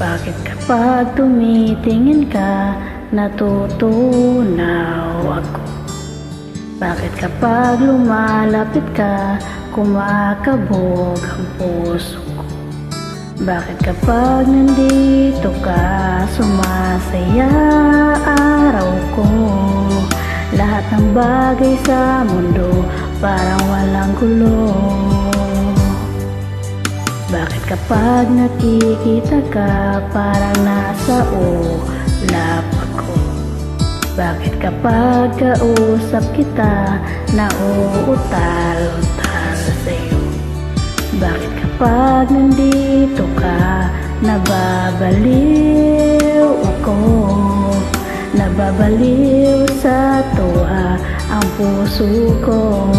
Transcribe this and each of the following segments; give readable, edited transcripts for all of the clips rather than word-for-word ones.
Bakit kapag tumitingin ka, natutunaw ako? Bakit kapag lumalapit ka, kumakabog ang puso ko? Bakit kapag nandito ka, sumasaya araw ko? Lahat ng bagay sa mundo parang walang gulo. Bakit kapag nakikita ka, parang nasa ulap ako? Bakit kapag kausap kita, nauutal-utal sa'yo? Bakit kapag nandito ka, nababaliw ako? Nababaliw sa tuwa ang puso ko.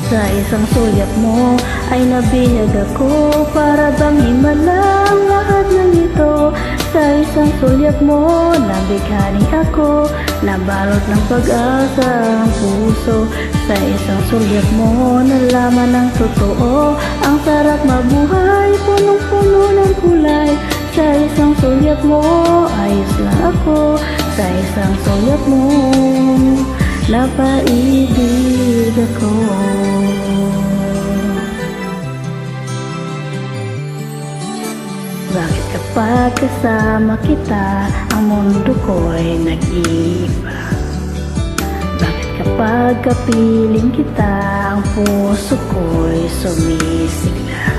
Sa isang sulyap mo ay nabihag ako, para bang himalang lahat ng ito. Sa isang sulyap mo nabighani ako, nabalot ng pag-asa ang puso. Sa isang sulyap mo nalaman ng totoo, ang sarap mabuhay, punong-puno ng kulay. Sa isang sulyap mo ayos lang ako, sa isang sulyap mo napaibig ako. Bakit kapag kasama kita, ang mundo ko'y nag-iiba? Bakit kapag kapiling kita, ang puso ko'y sumisigla?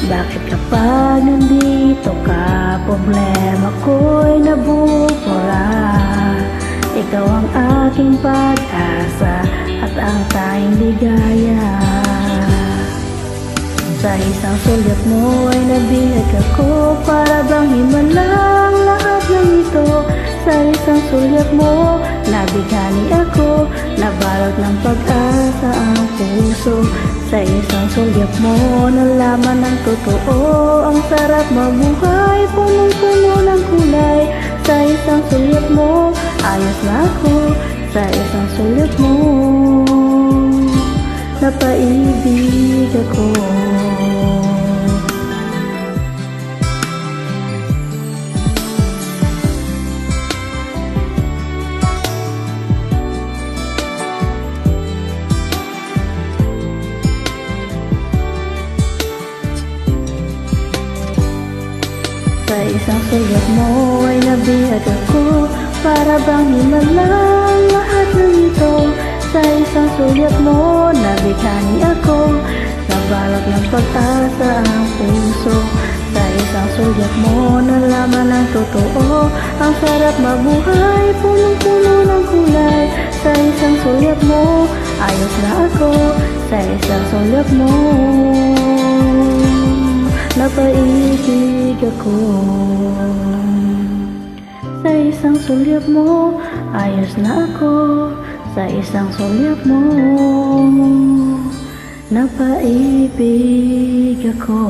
Bakit kapag nandito ka, problema ko'y nabubura? Ikaw ang aking pag-asa at ang tanging ligaya. Sa isang sulyap mo ay nabihag ako, para bang himalang lahat ng ito. Sa isang sulyap mo nabighani ako, nabalot ng pag-asa ang puso. Sa isang sulyap mo nalaman ng totoo, ang sarap mabuhay, punong-puno ng kulay. Sa isang sulyap mo ayos na ako, sa isang sulyap mo napaibig ako. Sa isang sulyap mo ay nabihag ako, para bang himalang lahat ng ito. Sa isang sulyap mo nabighani ako, nabalot ng pag-asa ang puso. Sa isang sulyap mo nalaman ng totoo, ang sarap mabuhay, punong-puno ng kulay. Sa isang sulyap mo ayos na ako, sa isang sulyap mo napaibig ako. Sa isang sulyap mo ayos na ako, sa isang sulyap mo napaibig ako.